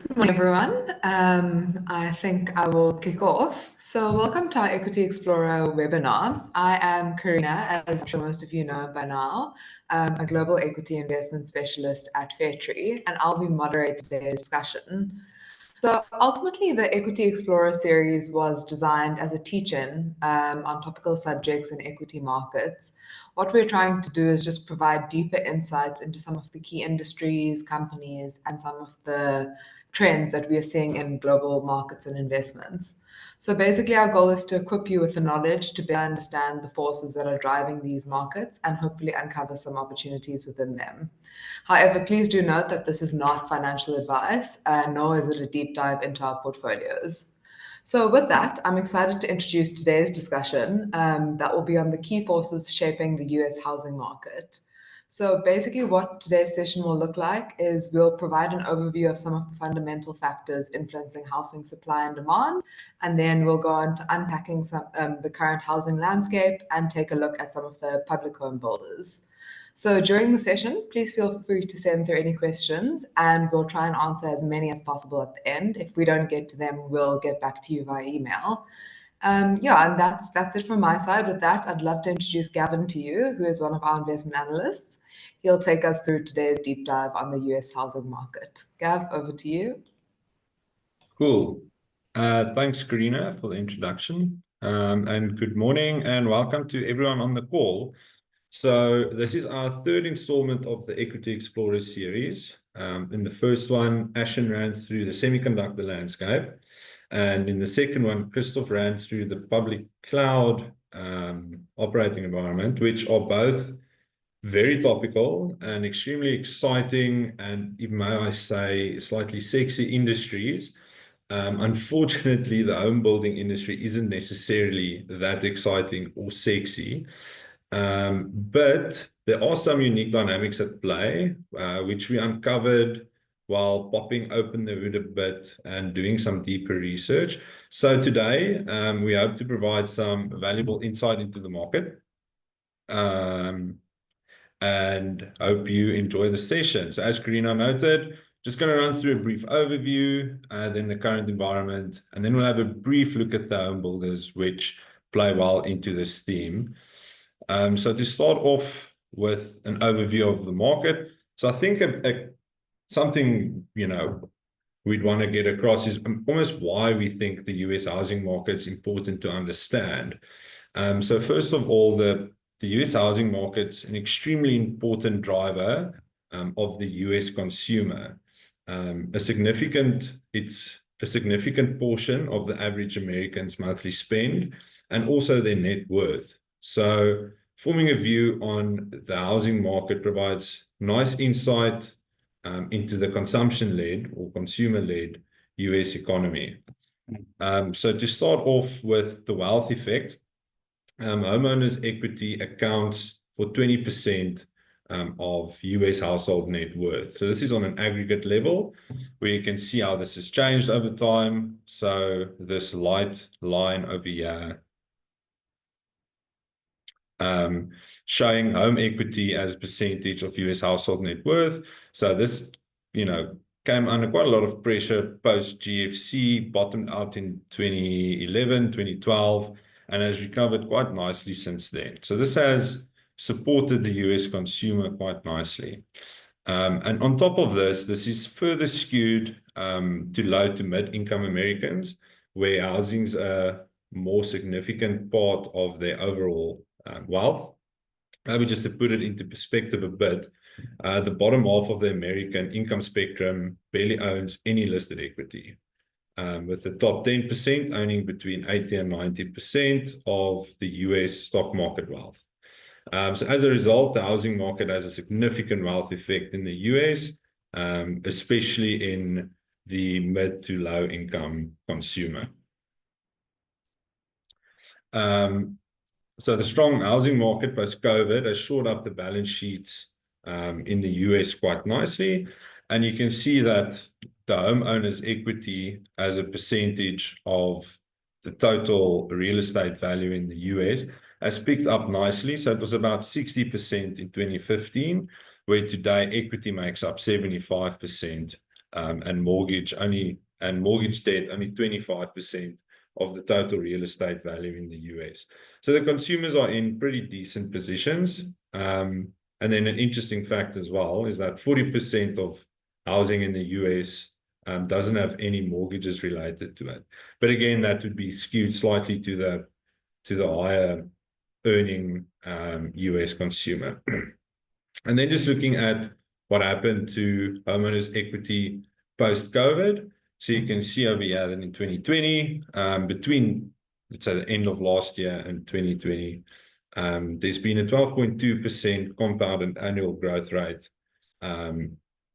Good morning, everyone. I think I will kick off. So welcome to our Equity Explorer webinar. I am Karena, as I'm sure most of you know by now, a global equity investment specialist at Fairtree, and I'll be moderating today's discussion. So ultimately, the Equity Explorer series was designed as a teach-in on topical subjects in equity markets. What we're trying to do is just provide deeper insights into some of the key industries, companies, and some of the trends that we are seeing in global markets and investments. So basically, our goal is to equip you with the knowledge to better understand the forces that are driving these markets and hopefully uncover some opportunities within them. However, please do note that this is not financial advice, nor is it a deep dive into our portfolios. So with that, I'm excited to introduce today's discussion that will be on the key forces shaping the US housing market. So basically what today's session will look like is we'll provide an overview of some of the fundamental factors influencing housing supply and demand, and then we'll go on to unpacking some the current housing landscape and take a look at some of the public home builders. So during the session, please feel free to send through any questions and we'll try and answer as many as possible at the end. If we don't get to them, we'll get back to you via email. And that's it from my side. With that, I'd love to introduce Gavin to you, who is one of our investment analysts. He'll take us through today's deep dive on the US housing market. Gav, over to you. Cool. Thanks, Karena, for the introduction. And good morning and welcome to everyone on the call. So this is our third installment of the Equity Explorer series. In the first one, Ashen ran through the semiconductor landscape. And in the second one, Christoph ran through the public cloud operating environment, which are both very topical and extremely exciting and, even may I say, slightly sexy industries. Unfortunately, the home building industry isn't necessarily that exciting or sexy. But there are some unique dynamics at play, which we uncovered while popping open the hood a bit and doing some deeper research. So today, we hope to provide some valuable insight into the market. And hope you enjoy the session. So as Karena noted, just going to run through a brief overview, then the current environment, and then we'll have a brief look at the home builders, which play well into this theme. So to start off with an overview of the market, so I think something we'd want to get across is almost why we think the US housing market's important to understand. So first of all, the US housing market's an extremely important driver of the US consumer. It's a significant portion of the average American's monthly spend and also their net worth. So forming a view on the housing market provides nice insight into the consumption-led or consumer-led US economy. So to start off with the wealth effect, homeowners' equity accounts for 20% of US household net worth. So this is on an aggregate level where you can see how this has changed over time. So this light line over here showing home equity as a percentage of US household net worth. So this, came under quite a lot of pressure post GFC, bottomed out in 2011, 2012, and has recovered quite nicely since then. So this has supported the US consumer quite nicely. And on top of this is further skewed to low to mid-income Americans, where housing's a more significant part of their overall wealth. Maybe just to put it into perspective a bit, the bottom half of the American income spectrum barely owns any listed equity, with the top 10% owning between 80 and 90% of the US stock market wealth. So as a result, the housing market has a significant wealth effect in the US, especially in the mid to low income consumer. So the strong housing market post-COVID has shored up the balance sheets in the US quite nicely. And you can see that the homeowner's equity as a percentage of the total real estate value in the US has picked up nicely. So it was about 60% in 2015, where today equity makes up 75% and mortgage debt only 25% of the total real estate value in the US. So the consumers are in pretty decent positions. And then an interesting fact as well is that 40% of housing in the US doesn't have any mortgages related to it. But again, that would be skewed slightly to the higher earning US consumer. And then just looking at what happened to homeowners' equity post-COVID. So you can see over here that in 2020, between, let's say, the end of last year and 2020, there's been a 12.2% compounded annual growth rate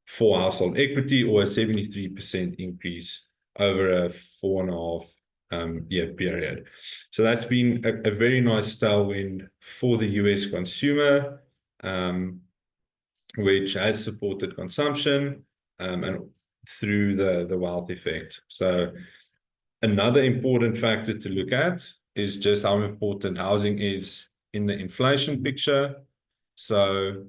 for household equity, or a 73% increase over a 4.5 year period. So that's been a very nice tailwind for the US consumer, which has supported consumption and through the wealth effect. So another important factor to look at is just how important housing is in the inflation picture. So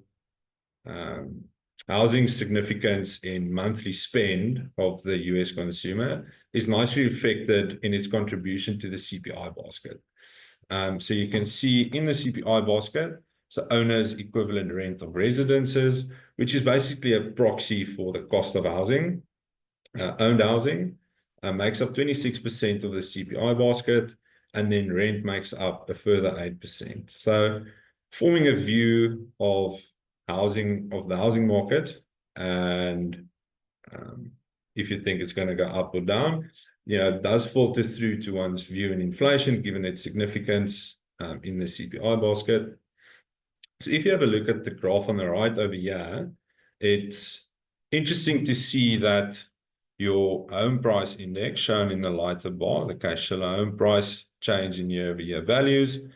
housing's significance in monthly spend of the US consumer is nicely reflected in its contribution to the CPI basket. So you can see in the CPI basket, so owners' equivalent rent of residences, which is basically a proxy for the cost of housing. Owned housing makes up 26% of the CPI basket, and then rent makes up a further 8%. So forming a view of the housing market, and if you think it's going to go up or down, it does filter through to one's view in inflation, given its significance in the CPI basket. So if you have a look at the graph on the right over here, it's interesting to see that your home price index, shown in the lighter bar, the cash flow home price change in year-over-year values,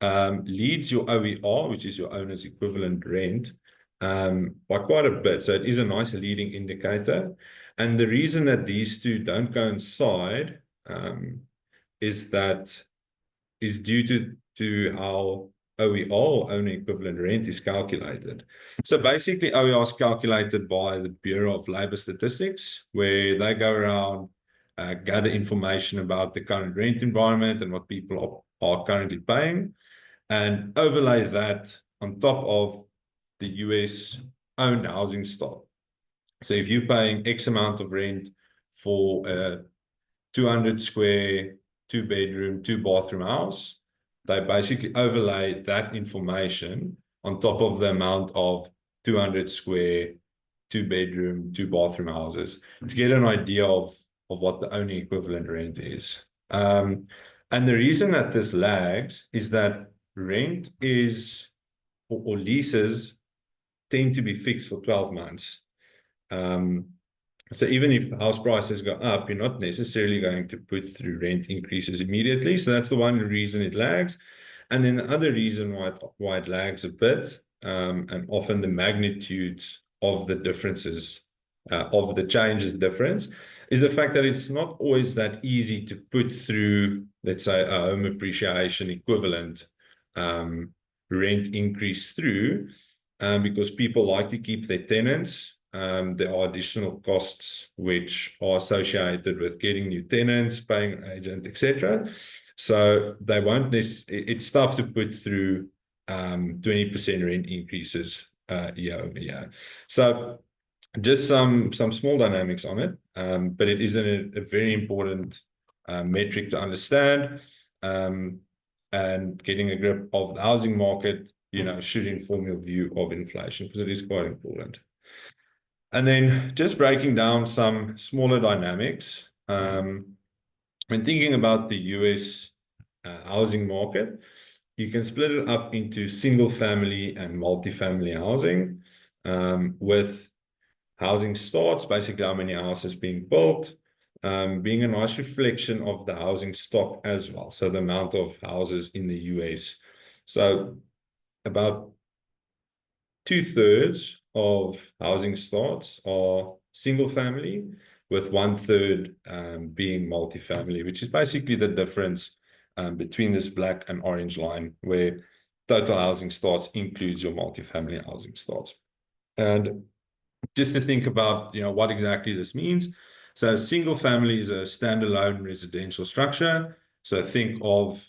leads your OER, which is your owner's equivalent rent, by quite a bit. So it is a nice leading indicator. And the reason that these two don't coincide is due to how OER, owner equivalent rent, is calculated. So basically, OER is calculated by the Bureau of Labor Statistics, where they go around, gather information about the current rent environment and what people are currently paying, and overlay that on top of the US owned housing stock. So if you're paying X amount of rent for a 200 square, 2-bedroom, 2-bathroom house, they basically overlay that information on top of the amount of 200 square, 2-bedroom, 2-bathroom houses to get an idea of what the only equivalent rent is. And the reason that this lags is that rent is, or leases tend to be fixed for 12 months. So even if house prices go up, you're not necessarily going to put through rent increases immediately. So that's the one reason it lags. And then the other reason why it lags a bit, and often the magnitudes of the differences, of the changes difference, is the fact that it's not always that easy to put through, let's say, a home appreciation equivalent rent increase through, because people like to keep their tenants. There are additional costs which are associated with getting new tenants, paying an agent, etc. So they won't it's tough to put through 20% rent increases year over year. So just some small dynamics on it, but it is a very important metric to understand, and getting a grip of the housing market, should inform your view of inflation, because it is quite important. And then just breaking down some smaller dynamics. When thinking about the US housing market, you can split it up into single family and multifamily housing, with housing starts, basically how many houses being built, being a nice reflection of the housing stock as well. So the amount of houses in the US. So about 2/3 of housing starts are single family, with 1/3 being multifamily, which is basically the difference between this black and orange line, where total housing starts includes your multifamily housing starts. And just to think about, what exactly this means. So single family is a standalone residential structure. So think of,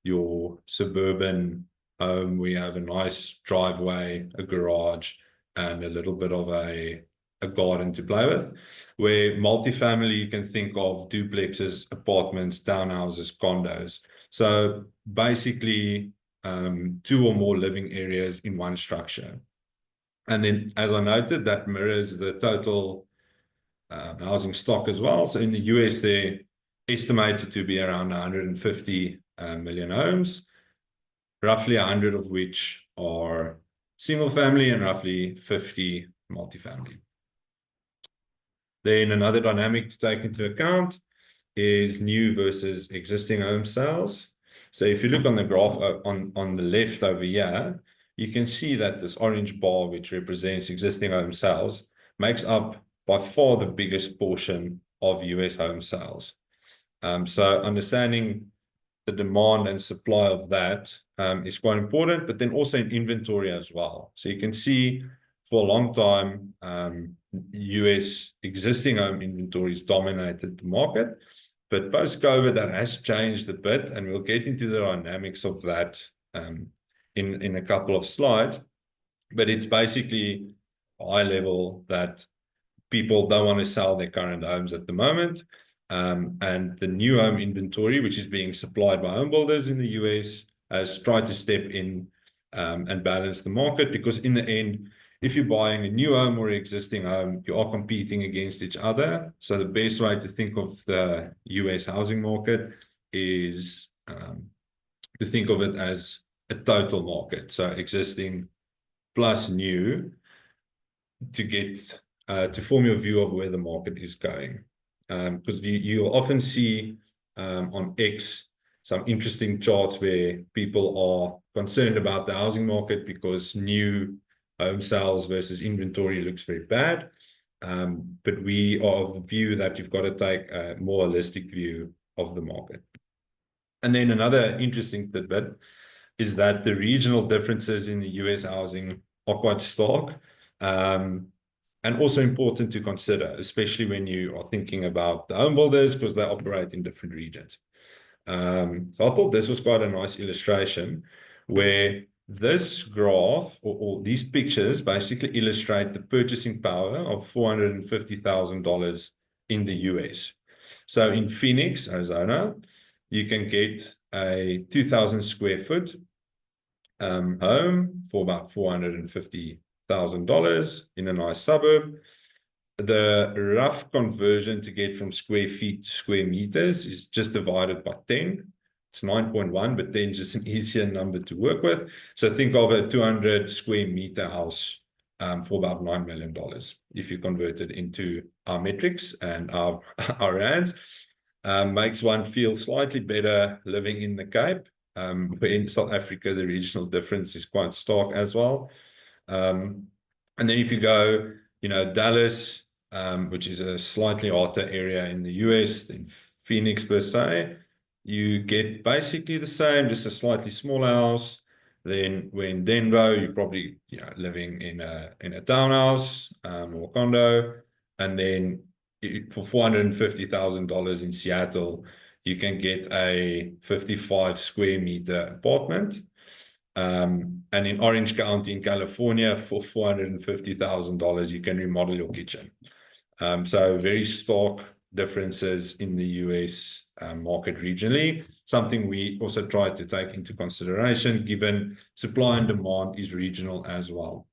your suburban home where you have a nice driveway, a garage, and a little bit of a garden to play with. Where multifamily, you can think of duplexes, apartments, townhouses, condos. So basically, two or more living areas in one structure. And then, as I noted, that mirrors the total housing stock as well. So in the US, they're estimated to be around 150 million homes, roughly 100 of which are single family and roughly 50 multifamily. Then another dynamic to take into account is new versus existing home sales. So if you look on the graph on the left over here, you can see that this orange bar, which represents existing home sales, makes up by far the biggest portion of US home sales. So understanding the demand and supply of that is quite important, but then also in inventory as well. So you can see for a long time, US existing home inventories dominated the market. But post-COVID, that has changed a bit, and we'll get into the dynamics of that in a couple of slides. But it's basically high level that people don't want to sell their current homes at the moment. And the new home inventory, which is being supplied by home builders in the US, has tried to step in and balance the market, because in the end, if you're buying a new home or existing home, you are competing against each other. So the best way to think of the US housing market is to think of it as a total market. So existing plus new, to get to form your view of where the market is going. Because you'll often see on X some interesting charts where people are concerned about the housing market because new home sales versus inventory looks very bad. But we are of the view that you've got to take a more holistic view of the market. And then another interesting tidbit is that the regional differences in the US housing are quite stark, and also important to consider, especially when you are thinking about the home builders, because they operate in different regions. So I thought this was quite a nice illustration where this graph or these pictures basically illustrate the purchasing power of $450,000 in the US. So in Phoenix, Arizona, you can get a 2,000 square foot home for about $450,000 in a nice suburb. The rough conversion to get from square feet to square meters is just divided by 10. It's 9.1, but 10 is just an easier number to work with. So think of a 200 square meter house for about $9 million if you convert it into our metrics and our rands. Makes one feel slightly better living in the Cape. But in South Africa, the regional difference is quite stark as well. And then if you go, Dallas, which is a slightly hotter area in the US than Phoenix per se, you get basically the same, just a slightly smaller house. Then when Denver, you're probably living in a townhouse or condo, and then for $450,000 in Seattle, you can get a 55 square meter apartment. And in Orange County in California, for $450,000, you can remodel your kitchen. So very stark differences in the US market regionally, something we also try to take into consideration given supply and demand is regional as well.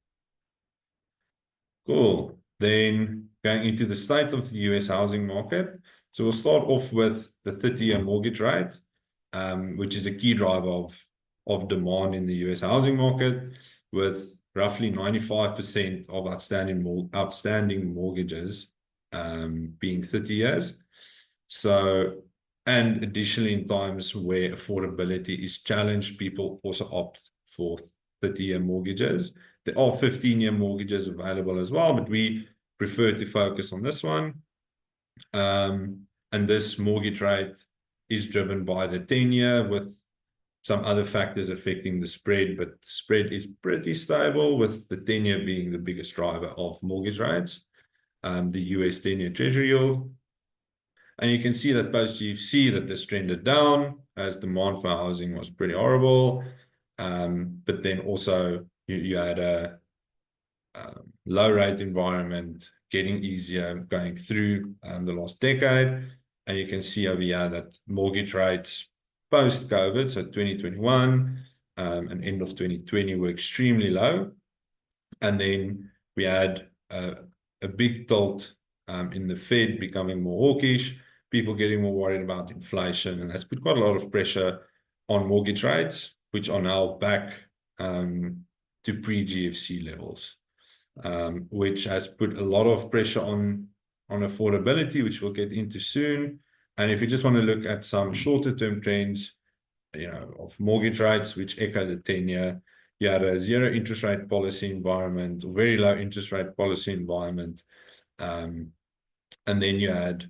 Cool. Then going into the state of the US housing market. So we'll start off with the 30-year mortgage rate, which is a key driver of demand in the US housing market, with roughly 95% of outstanding mortgages being 30 years. So, and additionally, in times where affordability is challenged, people also opt for 30-year mortgages. There are 15-year mortgages available as well, but we prefer to focus on this one. And this mortgage rate is driven by the 10-year with some other factors affecting the spread, but the spread is pretty stable, with the 10-year being the biggest driver of mortgage rates, the US 10-year Treasury yield. And you can see that post-GFC that this trended down as demand for housing was pretty horrible. But then also you had a low rate environment getting easier going through the last decade. And you can see over here that mortgage rates post-COVID, so 2021 and end of 2020, were extremely low. And then we had a big tilt in the Fed becoming more hawkish, people getting more worried about inflation, and that's put quite a lot of pressure on mortgage rates, which are now back to pre-GFC levels, which has put a lot of pressure on affordability, which we'll get into soon. And if you just want to look at some shorter-term trends, of mortgage rates, which echo the 10-year, you had a zero interest rate policy environment, or very low interest rate policy environment. And then you had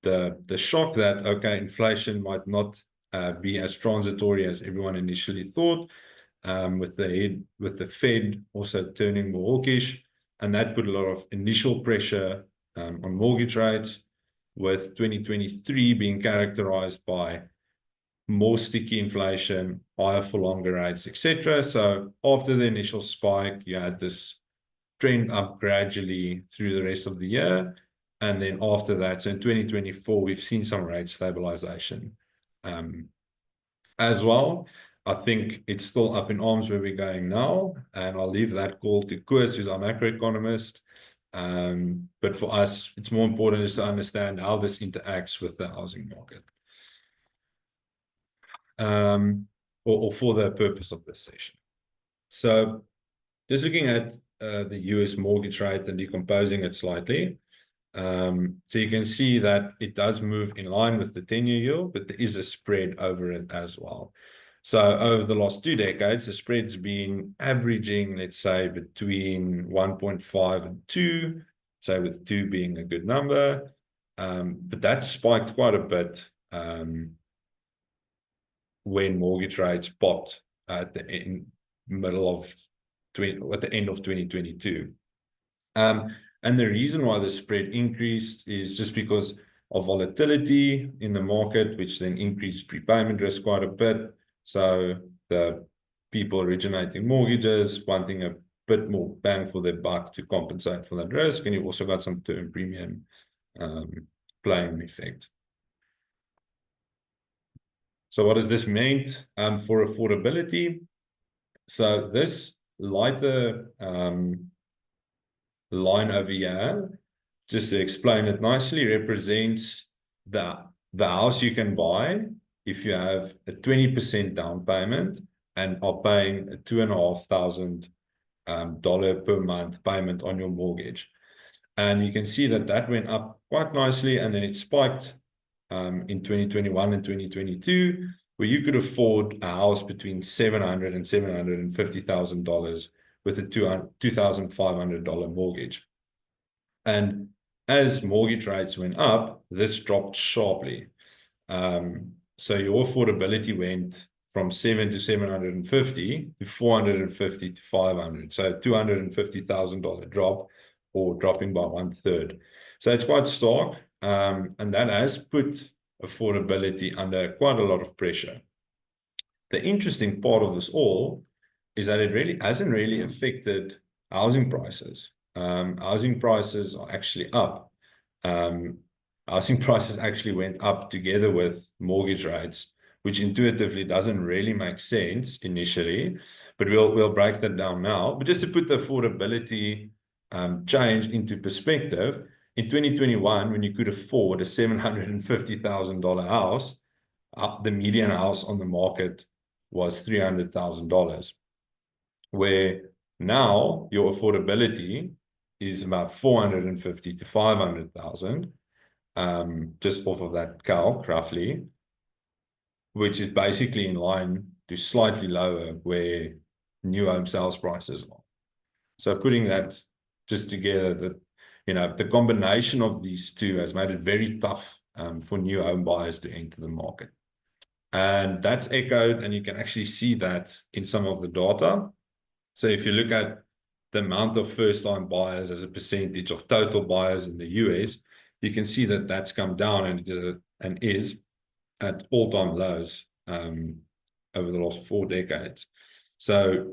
the shock that, okay, inflation might not be as transitory as everyone initially thought, with the Fed also turning more hawkish, and that put a lot of initial pressure on mortgage rates, with 2023 being characterized by more sticky inflation, higher for longer rates, etc. So after the initial spike, you had this trend up gradually through the rest of the year. And then after that, so in 2024, we've seen some rate stabilization as well. I think it's still up in arms where we're going now, and I'll leave that call to Koos, who's our macroeconomist. But for us, it's more important is to understand how this interacts with the housing market, or for the purpose of this session. So just looking at the US mortgage rate and decomposing it slightly. So you can see that it does move in line with the 10-year yield, but there is a spread over it as well. So over the last 2 decades, the spread's been averaging, let's say, between 1.5 and 2, say with 2 being a good number. But that spiked quite a bit when mortgage rates popped at the end of 2022. And the reason why the spread increased is just because of volatility in the market, which then increased prepayment risk quite a bit. So the people originating mortgages wanting a bit more bang for their buck to compensate for that risk. And you also got some term premium playing an effect. So what does this mean for affordability? So this lighter line over here, just to explain it nicely, represents the house you can buy if you have a 20% down payment and are paying a $2,500 per month payment on your mortgage. And you can see that that went up quite nicely, and then it spiked in 2021 and 2022, where you could afford a house between $700,000 and $750,000 with a $2,500 mortgage. And as mortgage rates went up, this dropped sharply. So your affordability went from $700,000 to $750,000 to $450,000 to $500,000. So $250,000 drop, or dropping by 1/3. So it's quite stark, and that has put affordability under quite a lot of pressure. The interesting part of this all is that it really hasn't really affected housing prices. Housing prices are actually up. Housing prices actually went up together with mortgage rates, which intuitively doesn't really make sense initially, but we'll break that down now. But just to put the affordability change into perspective, in 2021, when you could afford a $750,000 house, the median house on the market was $300,000, where now your affordability is about $450,000 to $500,000, just off of that calc, roughly, which is basically in line to slightly lower where new home sales prices are. So putting that just together, that the combination of these two has made it very tough for new home buyers to enter the market. And that's echoed, and you can actually see that in some of the data. So if you look at the amount of first-time buyers as a percentage of total buyers in the US, you can see that that's come down, and is at all-time lows over the last 4 decades. So,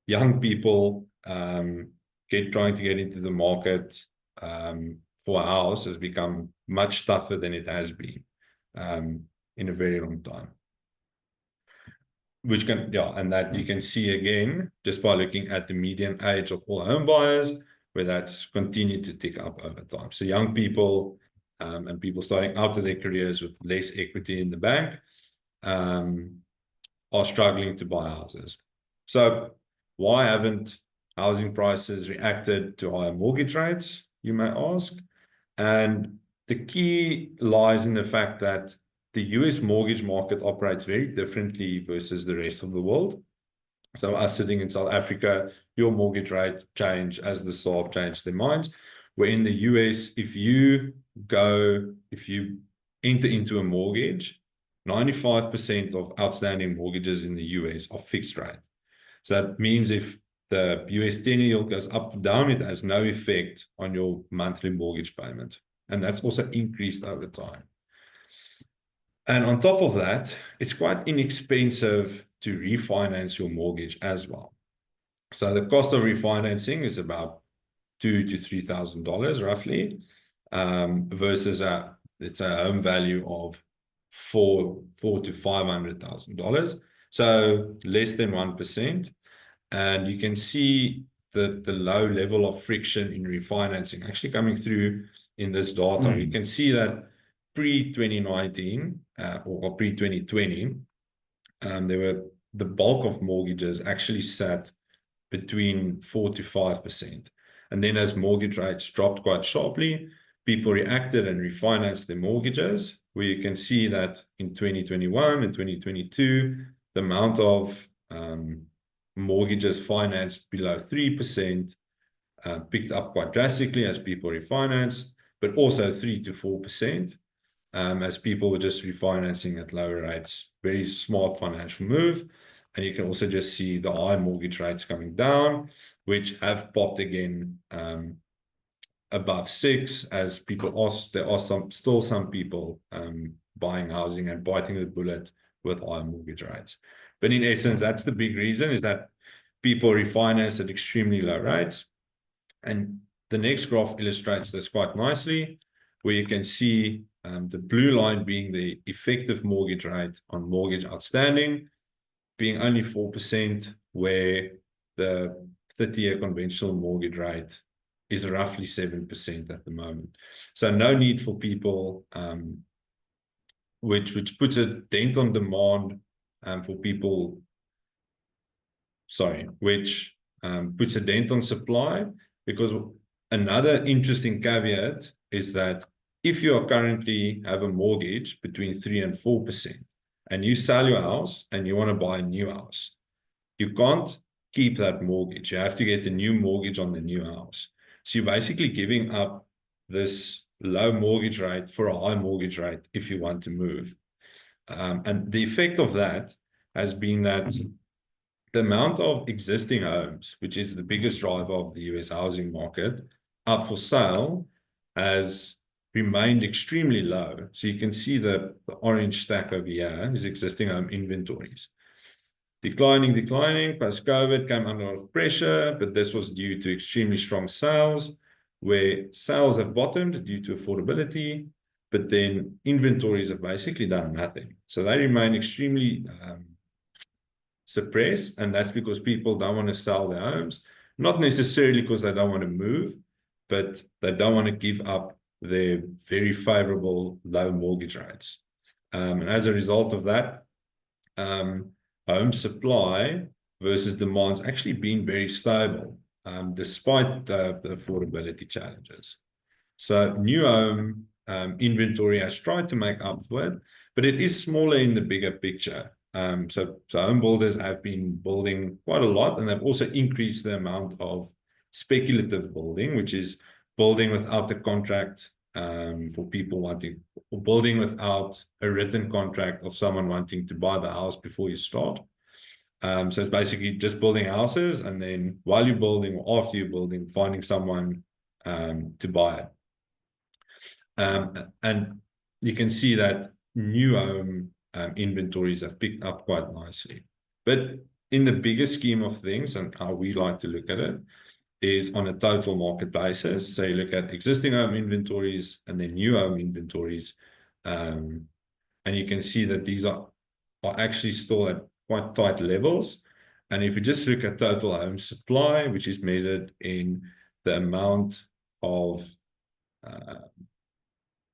young people trying to get into the market for a house has become much tougher than it has been in a very long time. And that you can see again just by looking at the median age of all home buyers, where that's continued to tick up over time. So young people and people starting out of their careers with less equity in the bank are struggling to buy houses. So why haven't housing prices reacted to higher mortgage rates, you may ask? And the key lies in the fact that the US mortgage market operates very differently versus the rest of the world. So us sitting in South Africa, your mortgage rate change as the SARB changed their minds. Where in the US, if you enter into a mortgage, 95% of outstanding mortgages in the US are fixed rate. So that means if the US 10-year yield goes up or down, it has no effect on your monthly mortgage payment. And that's also increased over time. And on top of that, it's quite inexpensive to refinance your mortgage as well. So the cost of refinancing is about $2,000 to $3,000 roughly, versus it's a home value of $400,000 to $500,000. So less than 1%. And you can see the low level of friction in refinancing actually coming through in this data. You can see that pre-2019 or pre-2020, the bulk of mortgages actually sat between 4 to 5%. And then as mortgage rates dropped quite sharply, people reacted and refinanced their mortgages, where you can see that in 2021 and 2022, the amount of mortgages financed below 3% picked up quite drastically as people refinanced, but also 3 to 4% as people were just refinancing at lower rates. Very smart financial move. And you can also just see the high mortgage rates coming down, which have popped again above 6, as there are still some people buying housing and biting the bullet with high mortgage rates. But in essence, that's the big reason, is that people refinance at extremely low rates. And the next graph illustrates this quite nicely, where you can see the blue line being the effective mortgage rate on mortgage outstanding, being only 4%, where the 30-year conventional mortgage rate is roughly 7% at the moment. So no need for people, which puts a dent on demand for people, which puts a dent on supply, because another interesting caveat is that if you are currently have a mortgage between 3 and 4%, and you sell your house and you want to buy a new house, you can't keep that mortgage. You have to get a new mortgage on the new house. So you're basically giving up this low mortgage rate for a high mortgage rate if you want to move. And the effect of that has been that the amount of existing homes, which is the biggest driver of the US housing market, up for sale has remained extremely low. So you can see the orange stack over here is existing home inventories. Declining, post-COVID came under a lot of pressure, but this was due to extremely strong sales, where sales have bottomed due to affordability, but then inventories have basically done nothing. So they remain extremely suppressed, and that's because people don't want to sell their homes, not necessarily because they don't want to move, but they don't want to give up their very favorable low mortgage rates. And as a result of that, home supply versus demand's actually been very stable, despite the affordability challenges. So new home inventory has tried to make up for it, but it is smaller in the bigger picture. So home builders have been building quite a lot, and they've also increased the amount of speculative building, which is building without a contract for people wanting or building without a written contract of someone wanting to buy the house before you start. So it's basically just building houses, and then while you're building or after you're building, finding someone to buy it. And you can see that new home inventories have picked up quite nicely. But in the bigger scheme of things, and how we like to look at it, is on a total market basis. So you look at existing home inventories and then new home inventories. And you can see that these are actually still at quite tight levels. And if you just look at total home supply, which is measured in the amount of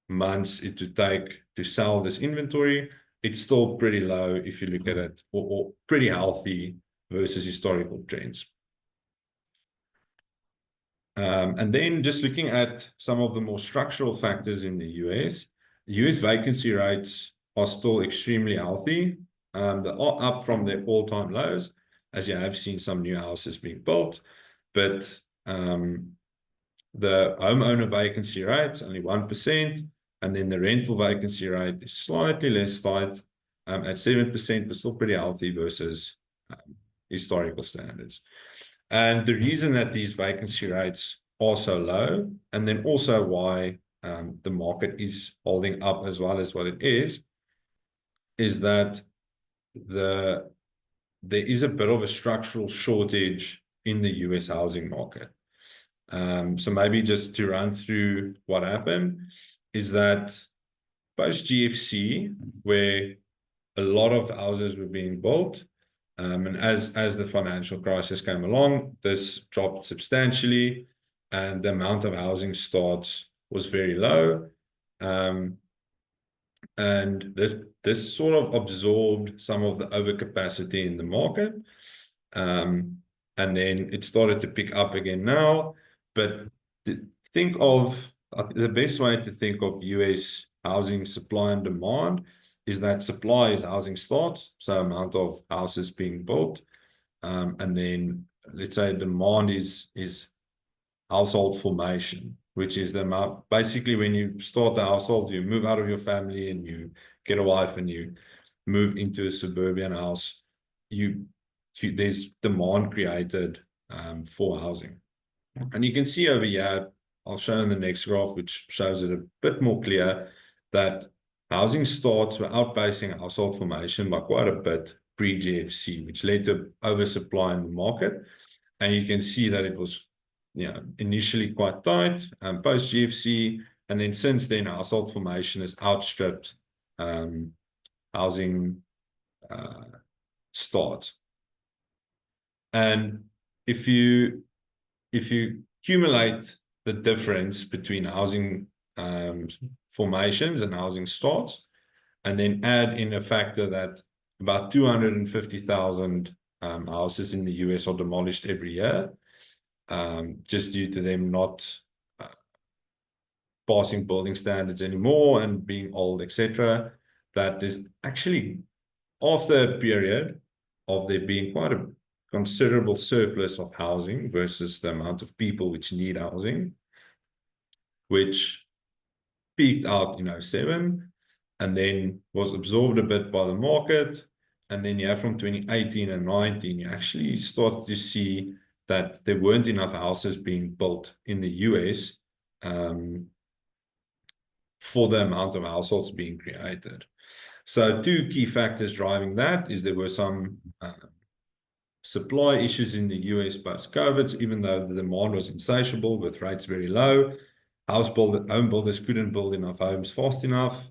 months it would take to sell this inventory, it's still pretty low if you look at it, or pretty healthy versus historical trends. And then just looking at some of the more structural factors in the US vacancy rates are still extremely healthy. They are up from their all-time lows, as you have seen some new houses being built, but the homeowner vacancy rate is only 1%, and then the rental vacancy rate is slightly less tight at 7%, but still pretty healthy versus historical standards. And the reason that these vacancy rates are so low, and then also why the market is holding up as well as what it is that there is a bit of a structural shortage in the US housing market. So maybe just to run through what happened is that post GFC, where a lot of houses were being built, and as the financial crisis came along, this dropped substantially, and the amount of housing starts was very low. And this sort of absorbed some of the overcapacity in the market. And then it started to pick up again now. But think of the best way to think of US housing supply and demand is that supply is housing starts, so amount of houses being built. And then let's say demand is household formation, which is the amount. Basically, when you start the household, you move out of your family and you get a wife and you move into a suburban house. There's demand created for housing. And you can see over here, I'll show in the next graph, which shows it a bit more clear, that housing starts were outpacing household formation by quite a bit pre-GFC, which led to oversupply in the market. And you can see that it was initially quite tight post-GFC, and then since then, household formation has outstripped housing starts. And if you accumulate the difference between housing formations and housing starts, and then add in a factor that about 250,000 houses in the US are demolished every year, just due to them not passing building standards anymore and being old, etc., that there's actually, after a period of there being quite a considerable surplus of housing versus the amount of people which need housing, which peaked out in 2007 and then was absorbed a bit by the market. And then from 2018 and 19, you actually start to see that there weren't enough houses being built in the US for the amount of households being created. So two key factors driving that is there were some supply issues in the US post-COVID, even though the demand was insatiable with rates very low. Home builders couldn't build enough homes fast enough,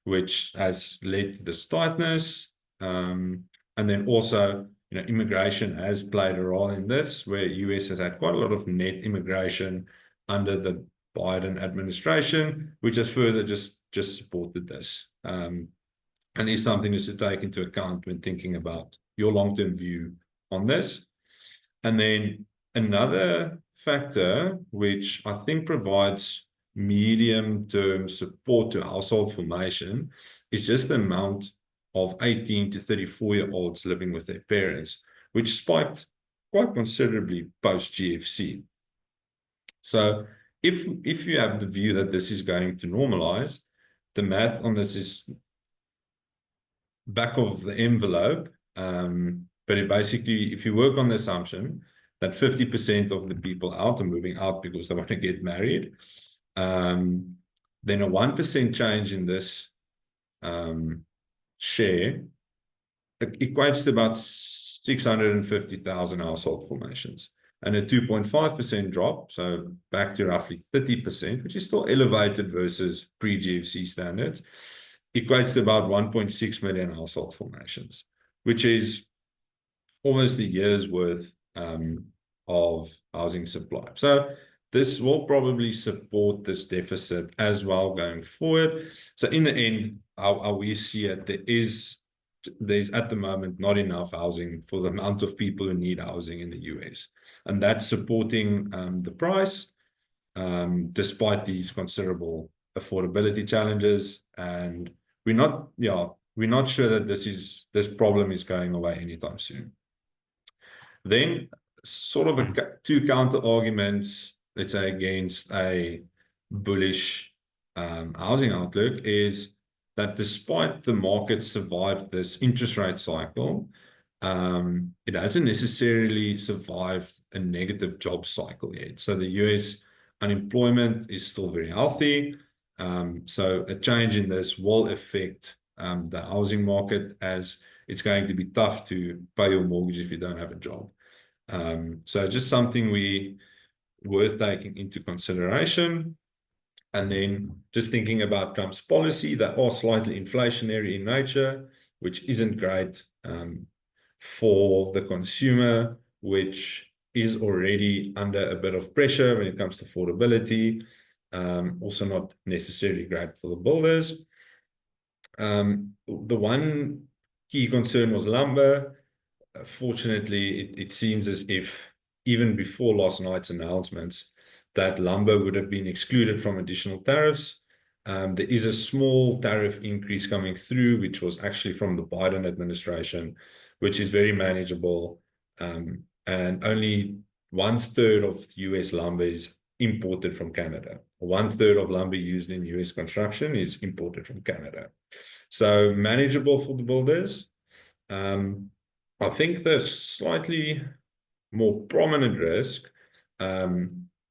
which has led to this tightness. And then also, immigration has played a role in this, where US has had quite a lot of net immigration under the Biden administration, which has further just supported this. And is something to take into account when thinking about your long-term view on this. And then another factor, which I think provides medium-term support to household formation, is just the amount of 18 to 34-year-olds living with their parents, which spiked quite considerably post-GFC. So if you have the view that this is going to normalize, the math on this is back of the envelope. But it basically, if you work on the assumption that 50% of the people out are moving out because they want to get married, then a 1% change in this share equates to about 650,000 household formations. And a 2.5% drop, so back to roughly 30%, which is still elevated versus pre-GFC standards, equates to about 1.6 million household formations, which is almost a year's worth of housing supply. So this will probably support this deficit as well going forward. So in the end, how we see it, there's at the moment not enough housing for the amount of people who need housing in the US. And that's supporting the price despite these considerable affordability challenges. And we're not sure that this problem is going away anytime soon. Then sort of two counter arguments, let's say, against a bullish housing outlook is that despite the market survived this interest rate cycle, it hasn't necessarily survived a negative job cycle yet. So the US unemployment is still very healthy. So a change in this will affect the housing market, as it's going to be tough to pay your mortgage if you don't have a job. So just something worth taking into consideration. And then just thinking about Trump's policy that are slightly inflationary in nature, which isn't great for the consumer, which is already under a bit of pressure when it comes to affordability. Also not necessarily great for the builders. The one key concern was lumber. Fortunately, it seems as if even before last night's announcements, that lumber would have been excluded from additional tariffs. There is a small tariff increase coming through, which was actually from the Biden administration, which is very manageable. And only 1/3 of US lumber is imported from Canada. 1/3 of lumber used in US construction is imported from Canada. So manageable for the builders. I think the slightly more prominent risk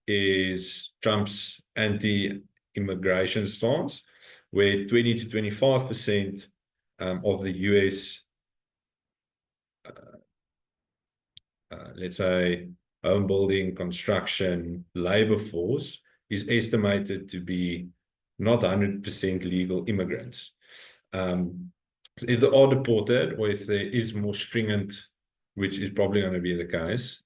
is Trump's anti-immigration stance, where 20 to 25% of the US, let's say, home building, construction, labor force is estimated to be not 100% legal immigrants. So if they are deported, or if there is more stringent, which is probably going to be the case,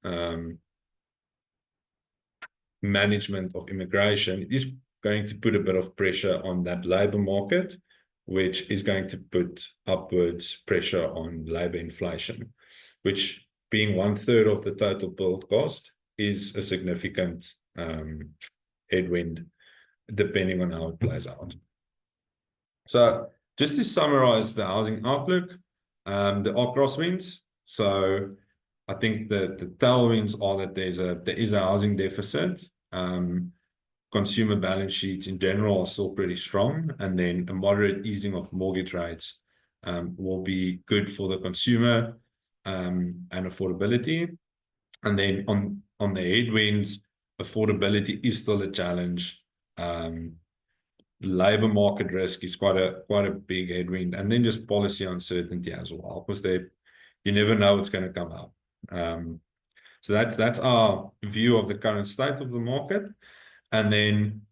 management of immigration is going to put a bit of pressure on that labor market, which is going to put upwards pressure on labor inflation, which being 1/3 of the total build cost is a significant headwind, depending on how it plays out. So just to summarize the housing outlook, there are crosswinds. So I think that the tailwinds are that there is a housing deficit. Consumer balance sheets in general are still pretty strong, and then a moderate easing of mortgage rates will be good for the consumer and affordability. And then on the headwinds, affordability is still a challenge. Labor market risk is quite a big headwind, and then just policy uncertainty as well, because you never know what's going to come out. So that's our view of the current state of the market. And then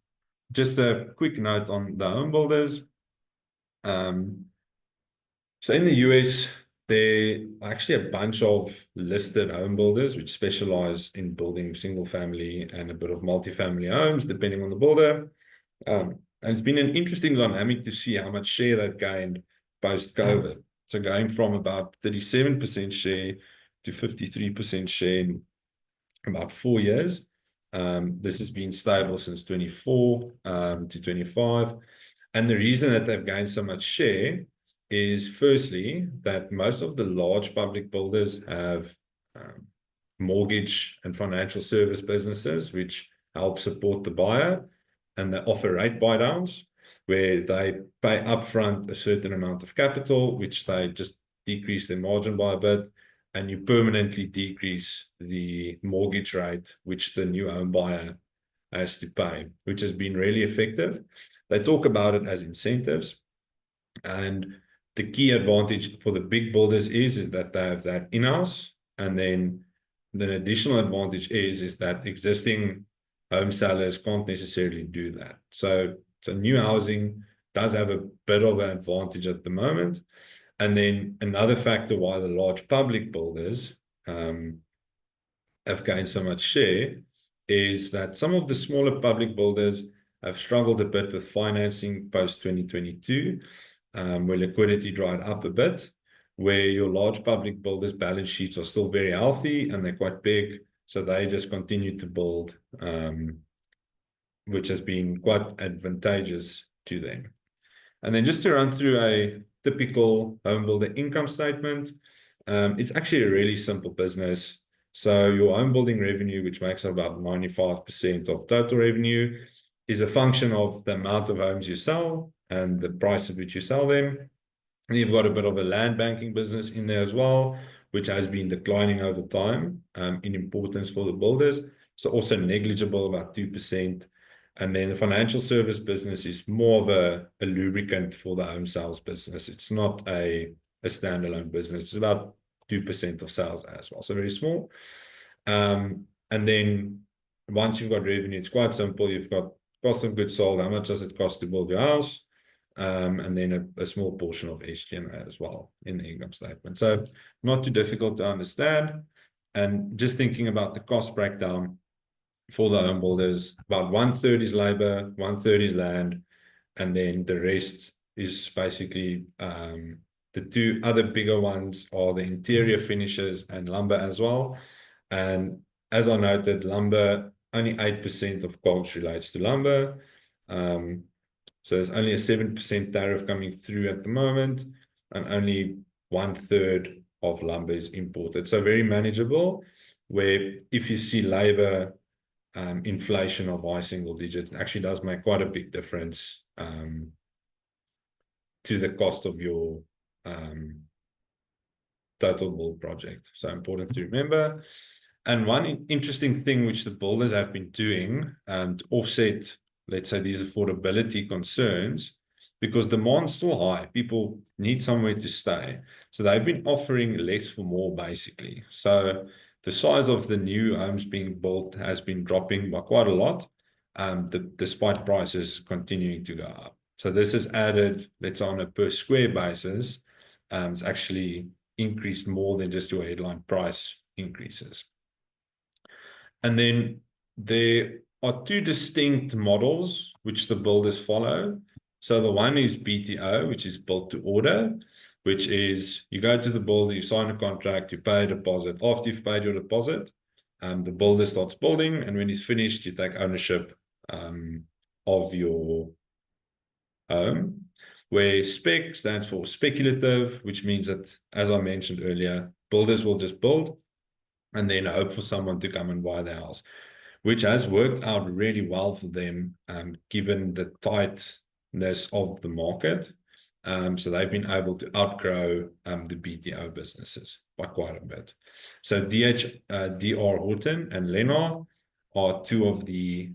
just a quick note on the home builders. So in the US, there are actually a bunch of listed home builders which specialize in building single family and a bit of multifamily homes, depending on the builder. And it's been an interesting dynamic to see how much share they've gained post-COVID. So going from about 37% share to 53% share in about 4 years. This has been stable since 24 to 25. And the reason that they've gained so much share is, firstly, that most of the large public builders have mortgage and financial service businesses, which help support the buyer, and they offer rate buy downs, where they pay upfront a certain amount of capital, which they just decrease their margin by a bit, and you permanently decrease the mortgage rate which the new home buyer has to pay, which has been really effective. They talk about it as incentives, and the key advantage for the big builders is that they have that in-house, and then the additional advantage is that existing home sellers can't necessarily do that. So new housing does have a bit of an advantage at the moment. And then another factor why the large public builders have gained so much share is that some of the smaller public builders have struggled a bit with financing post 2022, where liquidity dried up a bit, where your large public builders' balance sheets are still very healthy and they're quite big, so they just continue to build, which has been quite advantageous to them. And then just to run through a typical home builder income statement, it's actually a really simple business. So your home building revenue, which makes up about 95% of total revenue, is a function of the amount of homes you sell and the price at which you sell them. And you've got a bit of a land banking business in there as well, which has been declining over time in importance for the builders. So also negligible, about 2%. And then the financial service business is more of a lubricant for the home sales business. It's not a standalone business. It's about 2% of sales as well. So very small. And then once you've got revenue, it's quite simple. You've got cost of goods sold. How much does it cost to build your house? And then a small portion of SG&A as well in the income statement. So not too difficult to understand. And just thinking about the cost breakdown for the home builders, about 1/3 is labor, 1/3 is land, and then the rest is basically the two other bigger ones are the interior finishes and lumber as well. And as I noted, lumber, only 8% of COGS relates to lumber. So there's only a 7% tariff coming through at the moment, and only 1/3 of lumber is imported. So very manageable, where if you see labor inflation of high single digits, it actually does make quite a big difference to the cost of your total build project. So important to remember. And one interesting thing which the builders have been doing to offset, let's say, these affordability concerns, because demand's still high, people need somewhere to stay. So they've been offering less for more, basically. So the size of the new homes being built has been dropping by quite a lot, despite prices continuing to go up. So this has added, let's say, on a per square basis, it's actually increased more than just your headline price increases. And then there are two distinct models which the builders follow. So the one is BTO, which is built to order, which is you go to the builder, you sign a contract, you pay a deposit. After you've paid your deposit, the builder starts building, and when he's finished, you take ownership of your home. Where spec stands for speculative, which means that, as I mentioned earlier, builders will just build and then hope for someone to come and buy the house, which has worked out really well for them, given the tightness of the market. So they've been able to outgrow the BTO businesses by quite a bit. So DR Horton and Lennar are two of the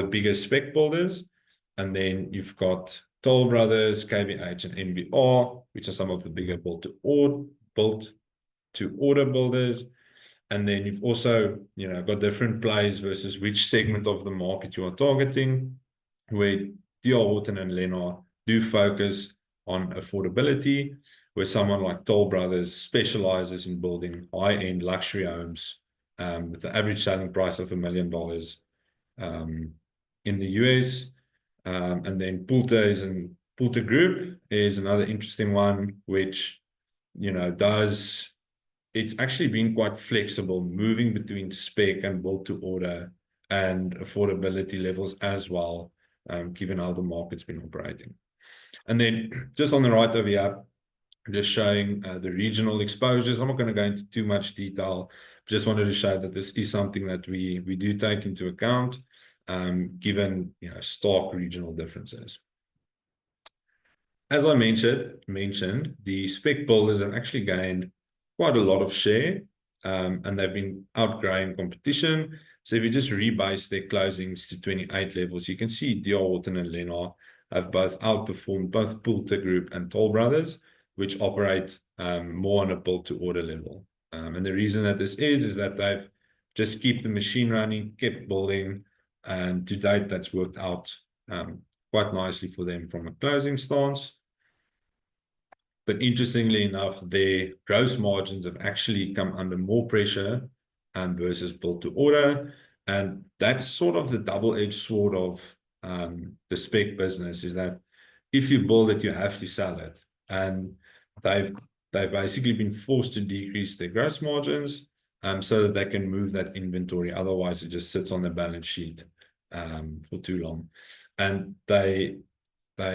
biggest spec builders. And then you've got Toll Brothers, KBH, and NVR, which are some of the bigger built to order builders. And then you've also, got different plays versus which segment of the market you are targeting, where DR Horton and Lennar do focus on affordability, where someone like Toll Brothers specializes in building high-end luxury homes with the average selling price of $1 million in the US. And then Pulter Group is another interesting one, which, it's actually been quite flexible, moving between spec and build to order and affordability levels as well, given how the market's been operating. And then just on the right over here, just showing the regional exposures. I'm not going to go into too much detail, just wanted to show that this is something that we do take into account, given stark regional differences. As I mentioned, the spec builders have actually gained quite a lot of share, and they've been outgrowing competition. So if you just rebase their closings to 28 levels, you can see D.R. Horton and Lennar have both outperformed both Poulter Group and Toll Brothers, which operate more on a build-to-order level. And the reason that this is that they've just kept the machine running, kept building, and to date, that's worked out quite nicely for them from a closing stance. But interestingly enough, their gross margins have actually come under more pressure versus build to order. And that's sort of the double-edged sword of the spec business, is that if you build it, you have to sell it. And they've basically been forced to decrease their gross margins so that they can move that inventory. Otherwise, it just sits on the balance sheet for too long. And they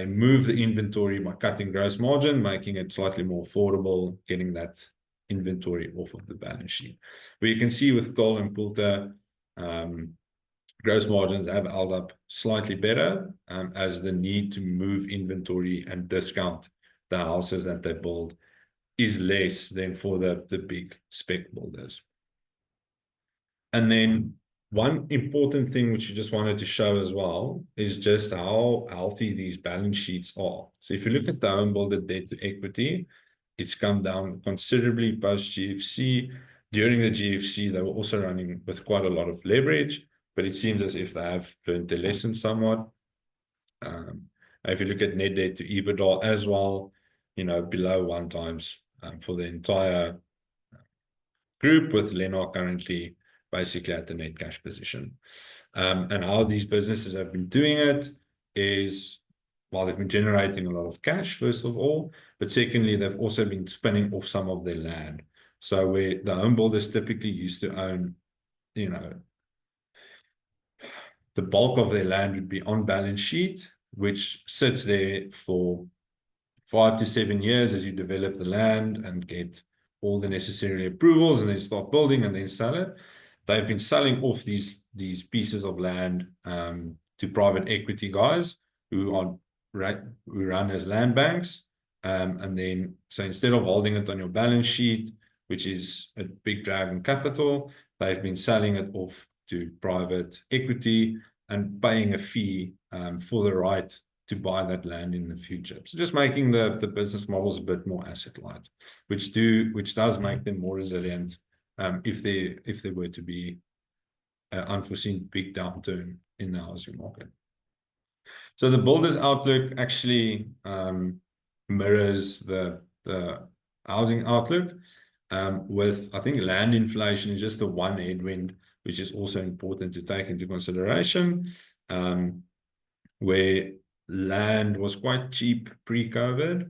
move the inventory by cutting gross margin, making it slightly more affordable, getting that inventory off of the balance sheet. But you can see with Toll and Poulter, gross margins have held up slightly better as the need to move inventory and discount the houses that they build is less than for the big spec builders. And then one important thing which you just wanted to show as well is just how healthy these balance sheets are. So if you look at the home builder debt to equity, it's come down considerably post GFC. During the GFC, they were also running with quite a lot of leverage, but it seems as if they have learned their lesson somewhat. If you look at net debt to EBITDA as well, below 1 times for the entire group, with Lennar currently basically at the net cash position. And how these businesses have been doing it is, well, they've been generating a lot of cash, first of all, but secondly, they've also been spinning off some of their land. So where the home builders typically used to own, the bulk of their land would be on balance sheet, which sits there for 5 to 7 years as you develop the land and get all the necessary approvals and then start building and then sell it. They've been selling off these pieces of land to private equity guys who run as land banks. And then, so instead of holding it on your balance sheet, which is a big drag on capital, they've been selling it off to private equity and paying a fee for the right to buy that land in the future. So just making the business models a bit more asset light, which does make them more resilient if there were to be an unforeseen big downturn in the housing market. So the builder's outlook actually mirrors the housing outlook, with, I think, land inflation is just the one headwind, which is also important to take into consideration, where land was quite cheap pre-COVID,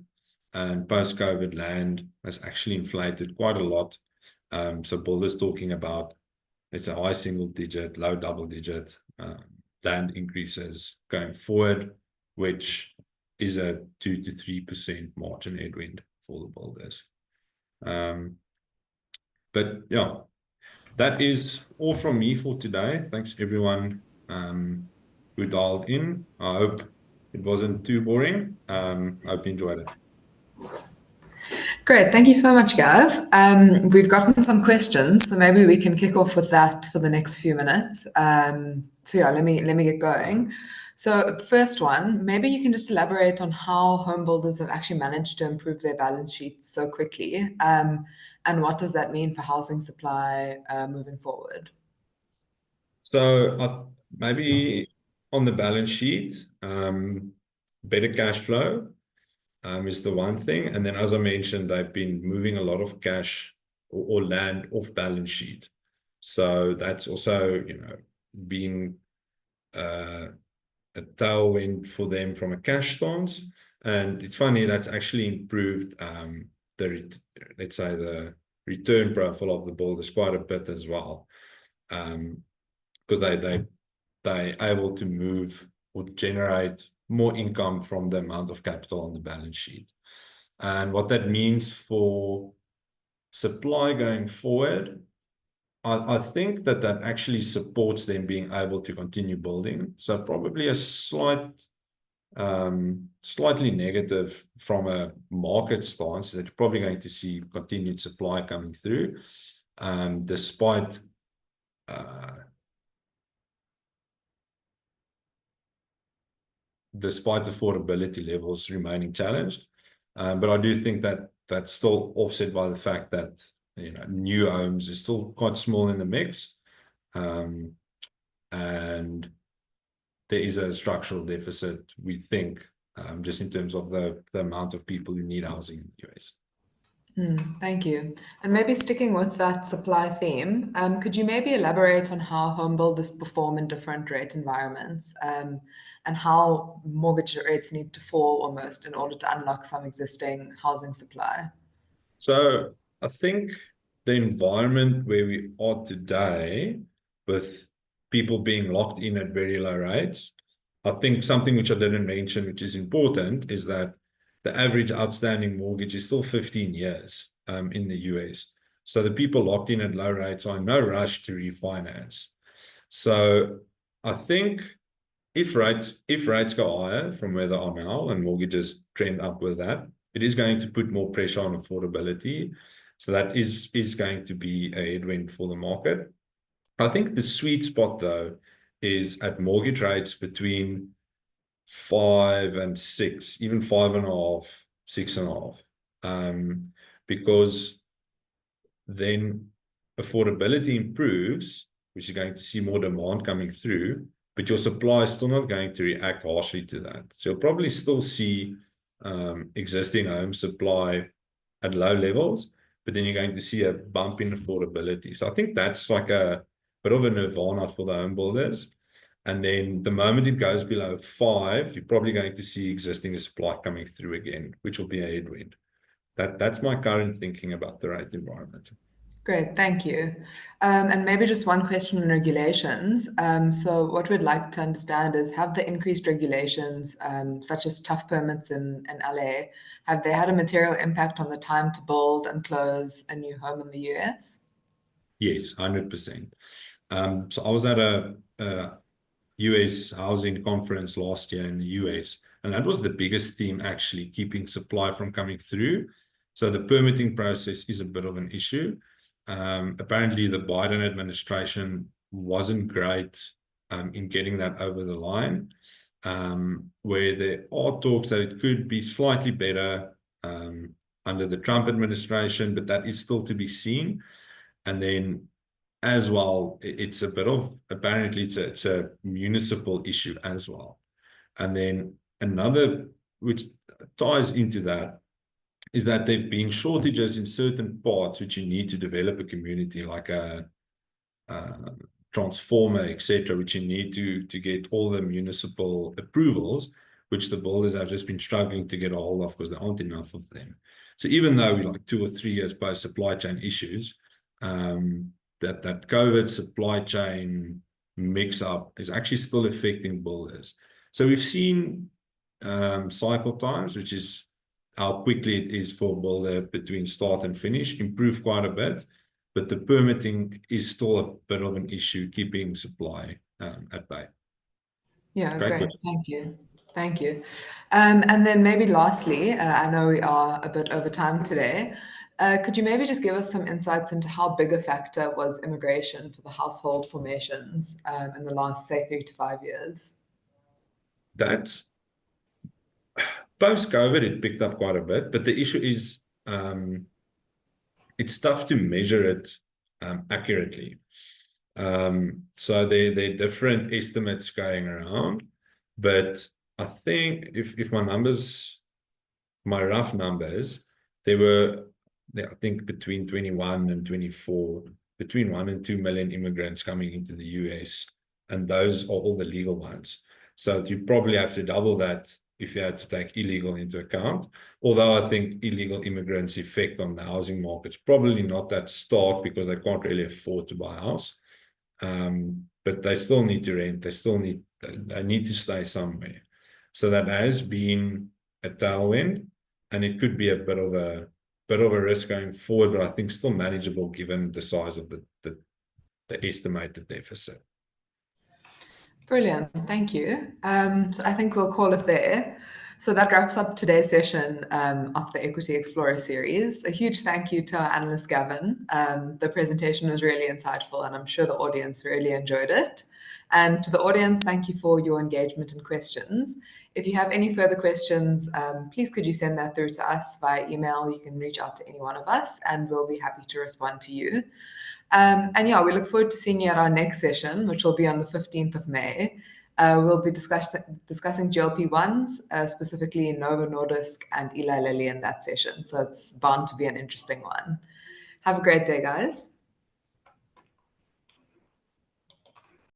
and post-COVID land has actually inflated quite a lot. So builders talking about, it's a high single digit, low double digit land increases going forward, which is a 2 to 3% margin headwind for the builders. But yeah, that is all from me for today. Thanks everyone who dialed in. I hope it wasn't too boring. I hope you enjoyed it. Great, thank you so much, Gav. We've gotten some questions, so maybe we can kick off with that for the next few minutes. So yeah, let me get going. So first one, maybe you can just elaborate on how home builders have actually managed to improve their balance sheets so quickly, and what does that mean for housing supply moving forward? So maybe on the balance sheet, better cash flow is the one thing. And then, as I mentioned, they've been moving a lot of cash or land off balance sheet. So that's also, been a tailwind for them from a cash stance. And it's funny, that's actually improved let's say the return profile of the builders quite a bit as well, because they're able to move or generate more income from the amount of capital on the balance sheet. And what that means for supply going forward I think that actually supports them being able to continue building. So probably a slightly negative from a market stance is that you're probably going to see continued supply coming through, despite affordability levels remaining challenged. But I do think that that's still offset by the fact that new homes is still quite small in the mix, and there is a structural deficit, we think, just in terms of the amount of people who need housing in the US. Thank you. And maybe sticking with that supply theme, could you maybe elaborate on how home builders perform in different rate environments, and how mortgage rates need to fall almost in order to unlock some existing housing supply? So I think the environment where we are today, with people being locked in at very low rates, I think something which I didn't mention, which is important, is that the average outstanding mortgage is still 15 years in the US. So the people locked in at low rates are in no rush to refinance. So I think if rates go higher from where they are now and mortgages trend up with that, it is going to put more pressure on affordability. So that is going to be a headwind for the market. I think the sweet spot, though, is at mortgage rates between 5 and 6, even 5.5, 6.5, because then affordability improves, which is going to see more demand coming through, but your supply is still not going to react harshly to that. So you'll probably still see existing home supply at low levels, but then you're going to see a bump in affordability. So I think that's like a bit of a nirvana for the home builders. And then the moment it goes below 5, you're probably going to see existing supply coming through again, which will be a headwind. That's my current thinking about the rate environment. Great, thank you. And maybe just one question on regulations. So what we'd like to understand is, have the increased regulations, such as tough permits in LA, have they had a material impact on the time to build and close a new home in the US? Yes, 100%. So I was at a US housing conference last year in the US, and that was the biggest theme, actually, keeping supply from coming through. So the permitting process is a bit of an issue. Apparently, the Biden administration wasn't great in getting that over the line, where there are talks that it could be slightly better under the Trump administration, but that is still to be seen. And then as well, it's a bit of, apparently it's a municipal issue as well. And then another, which ties into that, is that there've been shortages in certain parts which you need to develop a community, like a transformer, etc., which you need to get all the municipal approvals, which the builders have just been struggling to get a hold of because there aren't enough of them. So even though we're like 2 or 3 years post supply chain issues, that COVID supply chain mix-up is actually still affecting builders. So we've seen cycle times, which is how quickly it is for a builder between start and finish, improve quite a bit, but the permitting is still a bit of an issue, keeping supply at bay. Yeah, Great great. question. Thank you. Thank you. And then maybe lastly, I know we are a bit over time today. Could you maybe just give us some insights into how big a factor was immigration for the household formations in the last, say, 3 to 5 years? That's post-COVID, it picked up quite a bit, but the issue is it's tough to measure it accurately. So there are different estimates going around, but I think if my rough numbers, there were, I think, between 21 and 24, between 1 and 2 million immigrants coming into the US, and those are all the legal ones. So you probably have to double that if you had to take illegal into account. Although I think illegal immigrants' effect on the housing market's probably not that stark because they can't really afford to buy a house. But they still need to rent. They need to stay somewhere. So that has been a tailwind, and it could be a bit of a risk going forward, but I think still manageable given the size of the the estimated deficit. Brilliant, thank you. So I think we'll call it there. So that wraps up today's session of the Equity Explorer series. A huge thank you to our analyst, Gavin. The presentation was really insightful, and I'm sure the audience really enjoyed it. And to the audience, thank you for your engagement and questions. If you have any further questions, please could you send that through to us via email. You can reach out to any one of us, and we'll be happy to respond to you. And yeah, we look forward to seeing you at our next session, which will be on the 15th of May. We'll be discussing GLP-1s, specifically Novo Nordisk and Eli Lilly in that session. So it's bound to be an interesting one. Have a great day, guys.